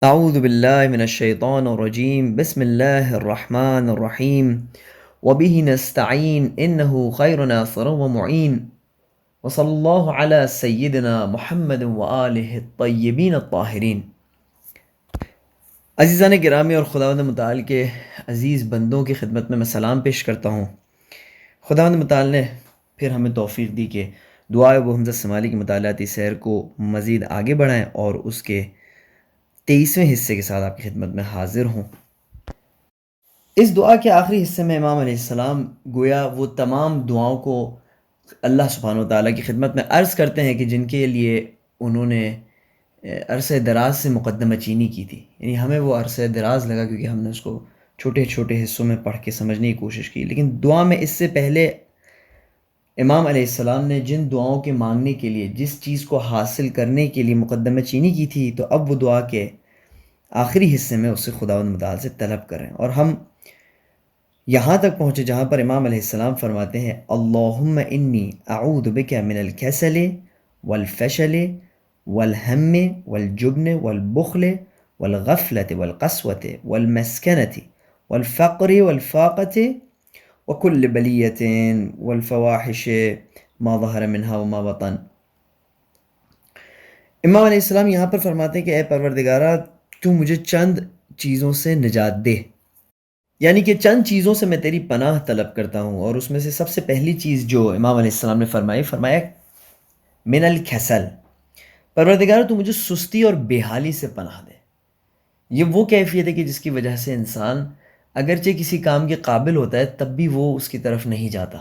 أعوذ بالله من الشيطان الرجيم بسم الله الرحمن الرحيم وبه نستعين إنه خير ناصر ومعين وصلى الله على سيدنا محمد وآله الطيبين الطاهرين۔ عزیزان گرامی اور خداوند متعال کے عزیز بندوں کی خدمت میں سلام پیش کرتا ہوں۔ خداوند متعال نے پھر ہمیں توفیق دی کہ دعائے ابو حمزہ سمالی کی مطالعاتی سیر کو مزید آگے بڑھائیں اور اس کے 23ویں حصے کے ساتھ آپ کی خدمت میں حاضر ہوں۔ اس دعا کے آخری حصے میں امام علیہ السلام گویا وہ تمام دعاؤں کو اللہ سبحانہ و تعالیٰ کی خدمت میں عرض کرتے ہیں کہ جن کے لیے انہوں نے عرصہ دراز سے مقدمہ چینی کی تھی، یعنی ہمیں وہ عرصہ دراز لگا کیونکہ ہم نے اس کو چھوٹے چھوٹے حصوں میں پڑھ کے سمجھنے کی کوشش کی، لیکن دعا میں اس سے پہلے امام علیہ السلام نے جن دعاؤں کے مانگنے کے لیے، جس چیز کو حاصل کرنے کے لیے مقدمہ چینی کی تھی، تو اب وہ دعا کے آخری حصے میں اس سے خداوند متعال سے طلب کریں، اور ہم یہاں تک پہنچے جہاں پر امام علیہ السلام فرماتے ہیں اللہم انی اعوذ بک من الکسل والفشل والہم والجبن والبخل والغفلة والقسوة والمسکنة والفقر والفاقة وكل بلیة والفواحش ما ظہر منها وما بطن۔ امام علیہ السلام یہاں پر فرماتے ہیں کہ اے پروردگارہ تو مجھے چند چیزوں سے نجات دے، یعنی کہ چند چیزوں سے میں تیری پناہ طلب کرتا ہوں، اور اس میں سے سب سے پہلی چیز جو امام علیہ السلام نے فرمایا من الکسل، پروردگار تو مجھے سستی اور بے حالی سے پناہ دے۔ یہ وہ کیفیت ہے کہ جس کی وجہ سے انسان اگرچہ کسی کام کے قابل ہوتا ہے تب بھی وہ اس کی طرف نہیں جاتا،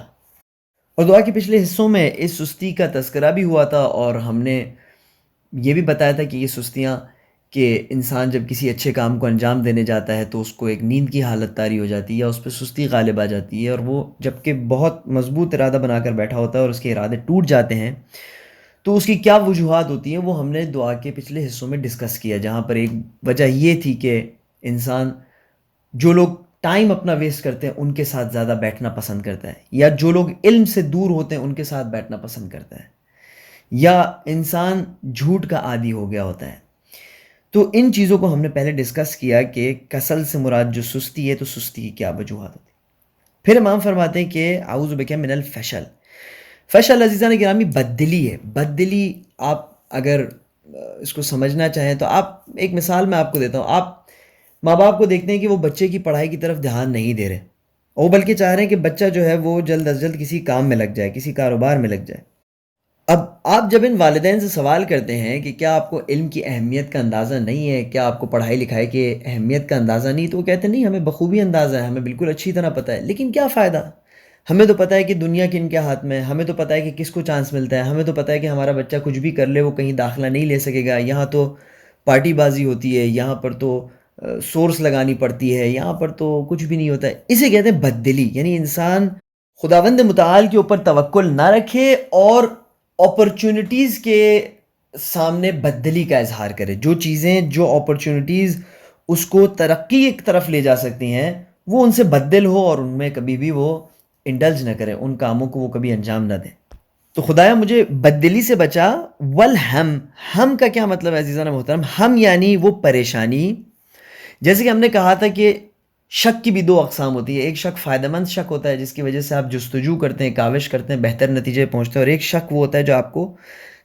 اور دعا کے پچھلے حصوں میں اس سستی کا تذکرہ بھی ہوا تھا، اور ہم نے یہ بھی بتایا تھا کہ یہ سستیاں کہ انسان جب کسی اچھے کام کو انجام دینے جاتا ہے تو اس کو ایک نیند کی حالت طاری ہو جاتی ہے یا اس پہ سستی غالب آ جاتی ہے، اور وہ جب کہ بہت مضبوط ارادہ بنا کر بیٹھا ہوتا ہے اور اس کے ارادے ٹوٹ جاتے ہیں تو اس کی کیا وجوہات ہوتی ہیں وہ ہم نے دعا کے پچھلے حصوں میں ڈسکس کیا، جہاں پر ایک وجہ یہ تھی کہ انسان جو لوگ ٹائم اپنا ویسٹ کرتے ہیں ان کے ساتھ زیادہ بیٹھنا پسند کرتا ہے، یا جو لوگ علم سے دور ہوتے ہیں ان کے ساتھ بیٹھنا پسند کرتا ہے، یا انسان جھوٹ کا عادی ہو گیا ہوتا ہے۔ تو ان چیزوں کو ہم نے پہلے ڈسکس کیا کہ کسل سے مراد جو سستی ہے تو سستی کی کیا وجوہات ہوتی ہیں۔ پھر امام فرماتے ہیں کہ اعوذ بک من الفشل، فشل عزیزان گرامی بددلی ہے۔ بددلی آپ اگر اس کو سمجھنا چاہیں تو آپ ایک مثال میں آپ کو دیتا ہوں، آپ ماں باپ کو دیکھتے ہیں کہ وہ بچے کی پڑھائی کی طرف دھیان نہیں دے رہے، وہ بلکہ چاہ رہے ہیں کہ بچہ جو ہے وہ جلد از جلد کسی کام میں لگ جائے، کسی کاروبار میں لگ جائے۔ اب آپ جب ان والدین سے سوال کرتے ہیں کہ کیا آپ کو علم کی اہمیت کا اندازہ نہیں ہے، کیا آپ کو پڑھائی لکھائی کی اہمیت کا اندازہ نہیں، تو وہ کہتے ہیں نہیں ہمیں بخوبی اندازہ ہے، ہمیں بالکل اچھی طرح پتہ ہے، لیکن کیا فائدہ؟ ہمیں تو پتہ ہے کہ دنیا کن کے ہاتھ میں ہے، ہمیں تو پتہ ہے کہ کس کو چانس ملتا ہے، ہمیں تو پتہ ہے کہ ہمارا بچہ کچھ بھی کر لے وہ کہیں داخلہ نہیں لے سکے گا، یہاں تو پارٹی بازی ہوتی ہے، یہاں پر تو سورس لگانی پڑتی ہے، یہاں پر تو کچھ بھی نہیں ہوتا ہے۔ اسے کہتے ہیں بددلی، یعنی انسان خداوند متعال کے اوپر توکل نہ رکھے اور اپرچونٹیز کے سامنے بددلی کا اظہار کرے، جو چیزیں جو اپرچونٹیز اس کو ترقی کی طرف لے جا سکتی ہیں وہ ان سے بددل ہو اور ان میں کبھی بھی وہ انڈلج نہ کرے، ان کاموں کو وہ کبھی انجام نہ دے۔ تو خدایا مجھے بددلی سے بچا۔ والہم، ہم کا کیا مطلب ہے عزیزان محترم؟ ہم یعنی وہ پریشانی، جیسے کہ ہم نے کہا تھا کہ شک کی بھی دو اقسام ہوتی ہے، ایک شک فائدہ مند شک ہوتا ہے جس کی وجہ سے آپ جستجو کرتے ہیں، کاوش کرتے ہیں، بہتر نتیجے پہنچتے ہیں، اور ایک شک وہ ہوتا ہے جو آپ کو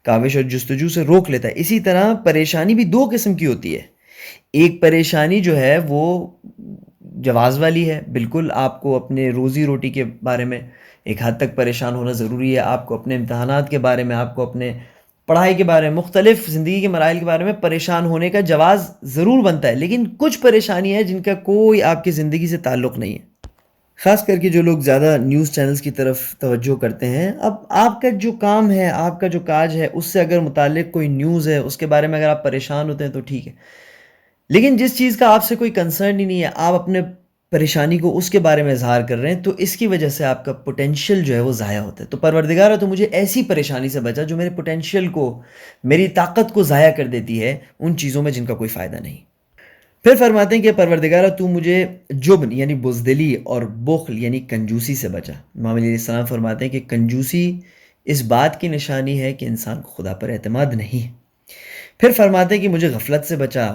کاوش اور جستجو سے روک لیتا ہے۔ اسی طرح پریشانی بھی دو قسم کی ہوتی ہے، ایک پریشانی جو ہے وہ جواز والی ہے، بالکل آپ کو اپنے روزی روٹی کے بارے میں ایک حد تک پریشان ہونا ضروری ہے، آپ کو اپنے امتحانات کے بارے میں، آپ کو اپنے پڑھائی کے بارے میں، مختلف زندگی کے مراحل کے بارے میں پریشان ہونے کا جواز ضرور بنتا ہے، لیکن کچھ پریشانی ہے جن کا کوئی آپ کی زندگی سے تعلق نہیں ہے۔ خاص کر کے جو لوگ زیادہ نیوز چینلز کی طرف توجہ کرتے ہیں، اب آپ کا جو کام ہے، آپ کا جو کاج ہے، اس سے اگر متعلق کوئی نیوز ہے اس کے بارے میں اگر آپ پریشان ہوتے ہیں تو ٹھیک ہے، لیکن جس چیز کا آپ سے کوئی کنسرن ہی نہیں ہے، آپ اپنے پریشانی کو اس کے بارے میں اظہار کر رہے ہیں، تو اس کی وجہ سے آپ کا پوٹینشیل جو ہے وہ ضائع ہوتا ہے۔ تو پروردگارہ تو مجھے ایسی پریشانی سے بچا جو میرے پوٹینشیل کو، میری طاقت کو ضائع کر دیتی ہے ان چیزوں میں جن کا کوئی فائدہ نہیں۔ پھر فرماتے ہیں کہ پروردگارہ تو مجھے جبن یعنی بزدلی اور بخل یعنی کنجوسی سے بچا۔ امام علیہ السلام فرماتے ہیں کہ کنجوسی اس بات کی نشانی ہے کہ انسان کو خدا پر اعتماد نہیں ہے۔ پھر فرماتے ہیں کہ مجھے غفلت سے بچا۔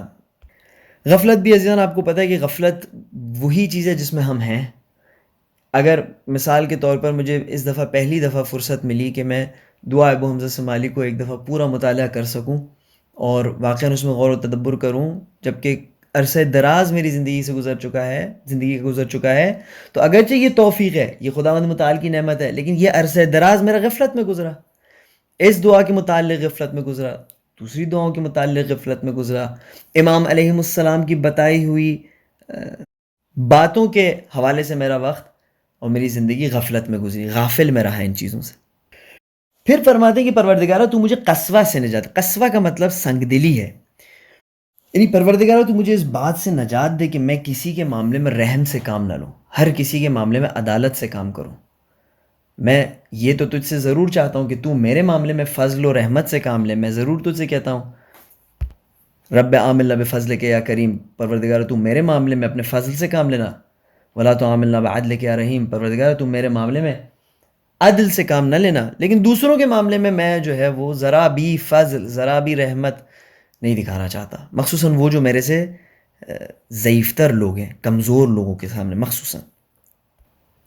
غفلت بھی عزیزان آپ کو پتہ ہے کہ غفلت وہی چیز ہے جس میں ہم ہیں. اگر مثال کے طور پر مجھے اس دفعہ پہلی دفعہ فرصت ملی کہ میں دعا ابو حمزہ سمالی کو ایک دفعہ پورا مطالعہ کر سکوں اور واقعاً اس میں غور و تدبر کروں، جبکہ عرصہ دراز میری زندگی سے گزر چکا ہے، تو اگرچہ یہ توفیق ہے، یہ خداوند متعال کی نعمت ہے، لیکن یہ عرصہ دراز میرا غفلت میں گزرا. اس دعا کے متعلق غفلت میں گزرا، دوسری دعاؤں کے متعلق غفلت میں گزرا، امام علیہ السلام کی بتائی ہوئی باتوں کے حوالے سے میرا وقت اور میری زندگی غفلت میں گزری، غافل میں رہا ان چیزوں سے. پھر فرماتے ہیں کہ پروردگارہ تو مجھے قسوہ سے نجات، قسوہ کا مطلب سنگ دلی ہے، یعنی پروردگارہ تو مجھے اس بات سے نجات دے کہ میں کسی کے معاملے میں رحم سے کام نہ لوں، ہر کسی کے معاملے میں عدالت سے کام کروں. میں یہ تو تجھ سے ضرور چاہتا ہوں کہ تو میرے معاملے میں فضل و رحمت سے کام لے. میں ضرور تجھ سے کہتا ہوں رب عاملنا بفضلک یا کریم، پروردگار تو میرے معاملے میں اپنے فضل سے کام لینا. ولا تو عاملنا بعدلک یا رحیم، پروردگار تو میرے معاملے میں عدل سے کام نہ لینا. لیکن دوسروں کے معاملے میں جو ہے وہ ذرا بھی فضل، ذرا بھی رحمت نہیں دکھانا چاہتا، مخصوصاً وہ جو میرے سے ضعیف تر لوگ ہیں، کمزور لوگوں کے سامنے مخصوصاً.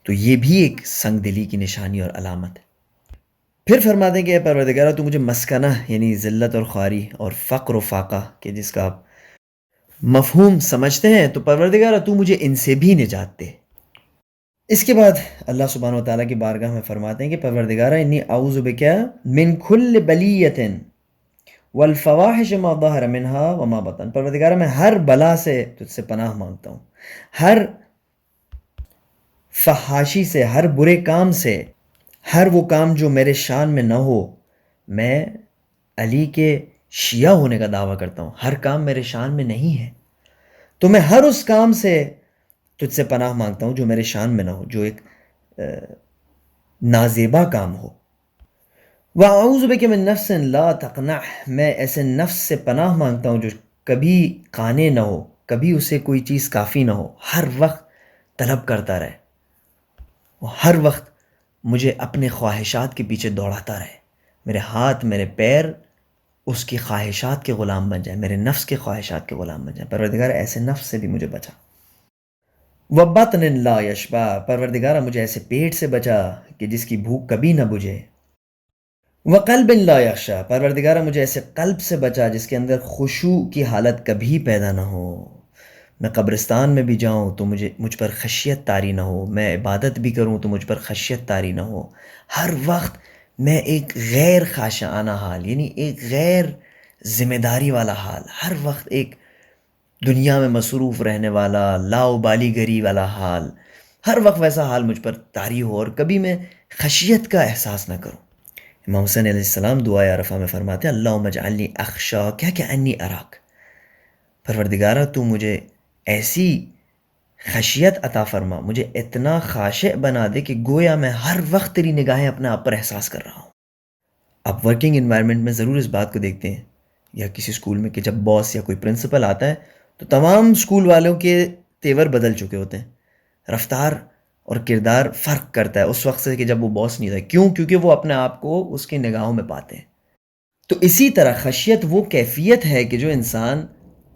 تو یہ بھی ایک سنگ دلی کی نشانی اور علامت ہے. پھر فرماتے ہیں کہ اے پروردگارہ تو مجھے مسکنہ یعنی ذلت اور خواری اور فقر و فاقہ کہ جس کا آپ مفہوم سمجھتے ہیں، تو پروردگارہ تو مجھے ان سے بھی نجات دے. اس کے بعد اللہ سبحانہ و تعالیٰ کی بارگاہ میں فرماتے ہیں کہ پروردگارہ انی اعوذ بک من کل بلیۃ والفواحش ما ظہر منها وما بطن، پروردگارہ میں ہر بلا سے تجھ سے پناہ مانگتا ہوں، ہر فحاشی سے، ہر برے کام سے، ہر وہ کام جو میرے شان میں نہ ہو. میں علی کے شیعہ ہونے کا دعویٰ کرتا ہوں، ہر کام میرے شان میں نہیں ہے، تو میں ہر اس کام سے تجھ سے پناہ مانگتا ہوں جو میرے شان میں نہ ہو، جو ایک نازیبا کام ہو. وَأَعُوذُ بِكَ مِن نَفْسٍ لَا تَقْنَعْ، میں ایسے نفس سے پناہ مانگتا ہوں جو کبھی قانع نہ ہو، کبھی اسے کوئی چیز کافی نہ ہو، ہر وقت طلب کرتا رہے، وہ ہر وقت مجھے اپنے خواہشات کے پیچھے دوڑاتا رہے، میرے ہاتھ میرے پیر اس کی خواہشات کے غلام بن جائیں، میرے نفس کے خواہشات کے غلام بن جائیں. پروردگار ایسے نفس سے بھی مجھے بچا. وَبَطْنٍ لَا يَشْبَعْ، پروردگارہ مجھے ایسے پیٹ سے بچا کہ جس کی بھوک کبھی نہ بجھے. وَقَلْبٍ لَا يَخْشَعْ، پروردگارہ مجھے ایسے قلب سے بچا جس کے اندر خشوع کی حالت کبھی پیدا نہ ہو. میں قبرستان میں بھی جاؤں تو مجھ پر خشیت طاری نہ ہو، میں عبادت بھی کروں تو مجھ پر خشیت طاری نہ ہو. ہر وقت میں ایک غیر خاشعانہ حال، یعنی ایک غیر ذمہ داری والا حال، ہر وقت ایک دنیا میں مصروف رہنے والا لاؤبالی گری والا حال، ہر وقت ویسا حال مجھ پر طاری ہو اور کبھی میں خشیت کا احساس نہ کروں. امام حسین علیہ السلام دعائے عرفہ میں فرماتے ہیں اللہم اجعلنی اخشاک کأنی اراک، پروردگارہ تو مجھے ایسی خشیت عطا فرما، مجھے اتنا خاشع بنا دے کہ گویا میں ہر وقت تیری نگاہیں اپنے آپ پر احساس کر رہا ہوں. آپ ورکنگ انوائرمنٹ میں ضرور اس بات کو دیکھتے ہیں یا کسی اسکول میں کہ جب باس یا کوئی پرنسپل آتا ہے تو تمام اسکول والوں کے تیور بدل چکے ہوتے ہیں، رفتار اور کردار فرق کرتا ہے اس وقت سے کہ جب وہ باس نہیں تھا. کیوں؟ کیونکہ وہ اپنے آپ کو اس کی نگاہوں میں پاتے ہیں. تو اسی طرح خشیت وہ کیفیت ہے کہ جو انسان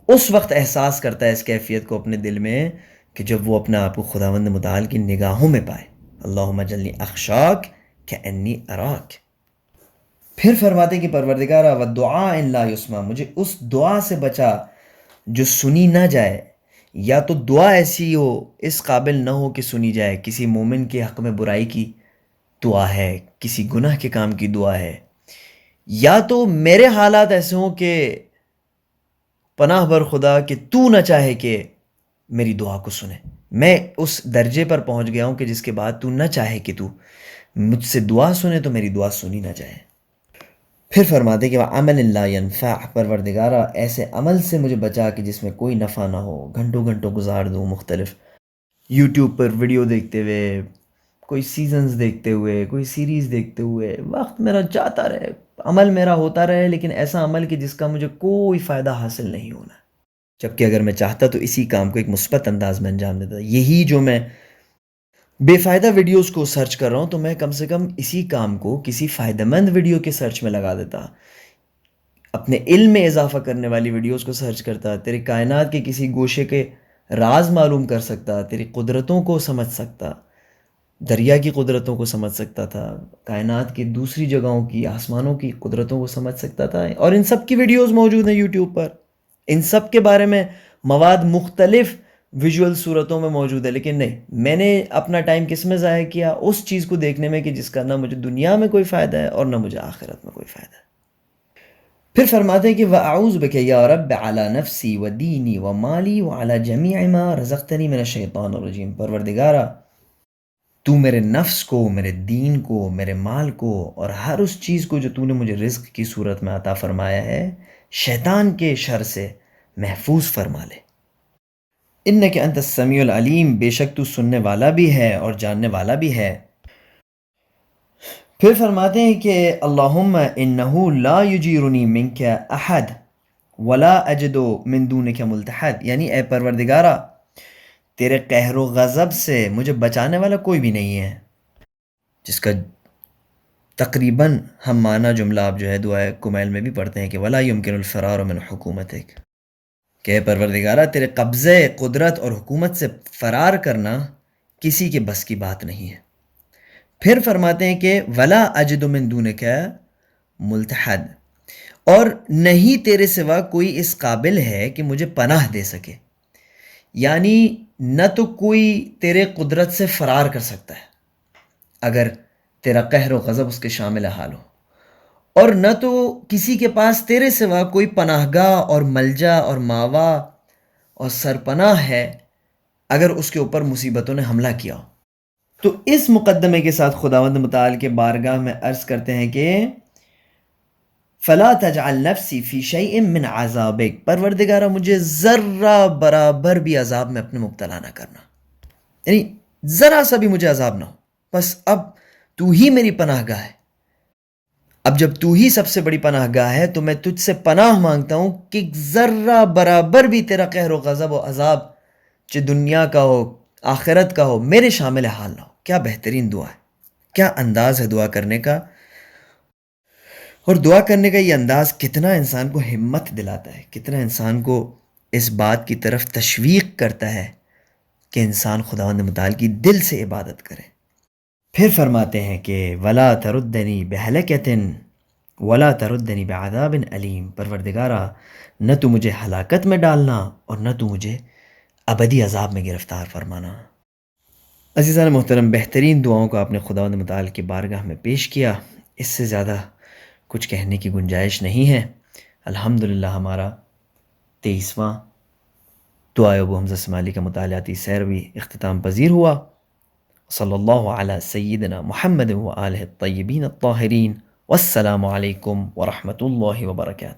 اس وقت احساس کرتا ہے اس کیفیت کو اپنے دل میں کہ جب وہ اپنے آپ کو خداوند متعال کی نگاہوں میں پائے. اللہم اجعلنی اخشاک کأنی اراک. پھر فرماتے کہ پروردگارہ والدعاء لا یسمع، مجھے اس دعا سے بچا جو سنی نہ جائے، یا تو دعا ایسی ہو اس قابل نہ ہو کہ سنی جائے، کسی مومن کے حق میں برائی کی دعا ہے، کسی گناہ کے کام کی دعا ہے، یا تو میرے حالات ایسے ہوں کہ پناہ بر خدا کہ تو نہ چاہے کہ میری دعا کو سنے، میں اس درجے پر پہنچ گیا ہوں کہ جس کے بعد تو نہ چاہے کہ تو مجھ سے دعا سنے تو میری دعا سنی نہ جائے. پھر فرماتے کہ وَعَمَلٍ لَا يَنفَعْ، پروردگارہ ایسے عمل سے مجھے بچا کہ جس میں کوئی نفع نہ ہو، گھنٹوں گھنٹوں گزار دوں مختلف یوٹیوب پر ویڈیو دیکھتے ہوئے، کوئی سیزنز دیکھتے ہوئے، کوئی سیریز دیکھتے ہوئے، وقت میرا جاتا رہے، عمل میرا ہوتا رہے، لیکن ایسا عمل کہ جس کا مجھے کوئی فائدہ حاصل نہیں ہونا. جبکہ اگر میں چاہتا تو اسی کام کو ایک مثبت انداز میں انجام دیتا. یہی جو میں بے فائدہ ویڈیوز کو سرچ کر رہا ہوں تو میں کم سے کم اسی کام کو کسی فائدہ مند ویڈیو کے سرچ میں لگا دیتا. اپنے علم میں اضافہ کرنے والی ویڈیوز کو سرچ کرتا، تیرے کائنات کے کسی گوشے کے راز معلوم کر سکتا، تیری قدرتوں کو سمجھ سکتا، دریا کی قدرتوں کو سمجھ سکتا تھا، کائنات کی دوسری جگہوں کی، آسمانوں کی قدرتوں کو سمجھ سکتا تھا، اور ان سب کی ویڈیوز موجود ہیں یوٹیوب پر. ان سب کے بارے میں مواد مختلف ویژول صورتوں میں موجود ہے. لیکن نہیں، میں نے اپنا ٹائم کس میں ضائع کیا؟ اس چیز کو دیکھنے میں کہ جس کا نہ مجھے دنیا میں کوئی فائدہ ہے اور نہ مجھے آخرت میں کوئی فائدہ ہے. پھر فرماتے ہیں کہ وَأَعُوذُ بِكَ يَا رَبِّ عَلَى نَفْسِي وَدِينِي وَمَالِي وَعَلَى جَمِيعِ مَا رَزَقْتَنِي مِنَ الشَّيْطَانِ الرَّجِيمِ. پروردگارا، تو میرے نفس کو، میرے دین کو، میرے مال کو اور ہر اس چیز کو جو تو نے مجھے رزق کی صورت میں عطا فرمایا ہے، شیطان کے شر سے محفوظ فرما لے. انک انت السمیع العلیم، بے شک تو سننے والا بھی ہے اور جاننے والا بھی ہے. پھر فرماتے ہیں کہ اللہم انہو لا یجیرنی منک احد ولا اجد من دونک ملتحد، یعنی اے پروردگارا، تیرے قہر و غضب سے مجھے بچانے والا کوئی بھی نہیں ہے. جس کا تقریباً ہم معنی جملہ آپ جو ہے دعائے کمیل میں بھی پڑھتے ہیں کہ ولا یمکن الفرار من حکومتک، کہ اے پروردگارہ، تیرے قبضے قدرت اور حکومت سے فرار کرنا کسی کے بس کی بات نہیں ہے. پھر فرماتے ہیں کہ ولا اجد من دونک ملتحد، اور نہیں تیرے سوا کوئی اس قابل ہے کہ مجھے پناہ دے سکے. یعنی نہ تو کوئی تیرے قدرت سے فرار کر سکتا ہے اگر تیرا قہر و غضب اس کے شامل حال ہو، اور نہ تو کسی کے پاس تیرے سوا کوئی پناہ گاہ اور ملجا اور ماوا اور سرپناہ ہے اگر اس کے اوپر مصیبتوں نے حملہ کیا ہو. تو اس مقدمے کے ساتھ خداوند متعال کے بارگاہ میں عرض کرتے ہیں کہ فلا تجعل نفسی فی شیء من عذابک، پروردگارہ مجھے ذرہ برابر بھی عذاب میں اپنے مبتلا نہ کرنا، یعنی ذرا سا بھی مجھے عذاب نہ ہو. بس اب تو ہی میری پناہ گاہ ہے. اب جب تو ہی سب سے بڑی پناہ گاہ ہے تو میں تجھ سے پناہ مانگتا ہوں کہ ذرہ برابر بھی تیرا قہر و غضب و عذاب، چاہے دنیا کا ہو آخرت کا ہو، میرے شامل حال نہ ہو. کیا بہترین دعا ہے، کیا انداز ہے دعا کرنے کا. اور دعا کرنے کا یہ انداز کتنا انسان کو ہمت دلاتا ہے، کتنا انسان کو اس بات کی طرف تشویق کرتا ہے کہ انسان خداوند متعال کی دل سے عبادت کرے. پھر فرماتے ہیں کہ ولا تردنی بہلکۃ ولا تردنی بعذاب علیم، پروردگارا نہ تو مجھے ہلاکت میں ڈالنا اور نہ تو مجھے ابدی عذاب میں گرفتار فرمانا. عزیزان محترم، بہترین دعاؤں کو آپ نے خداوند متعال کی بارگاہ میں پیش کیا. اس سے زیادہ کچھ کہنے کی گنجائش نہیں ہے. الحمدللہ ہمارا 23واں دعائے ابو حمزہ سمالی کا مطالعاتی سیر بھی اختتام پذیر ہوا. صلی اللہ علی سیدنا محمد و آلہ الطیبین الطاہرین، والسلام علیکم ورحمۃ اللہ وبرکاتہ.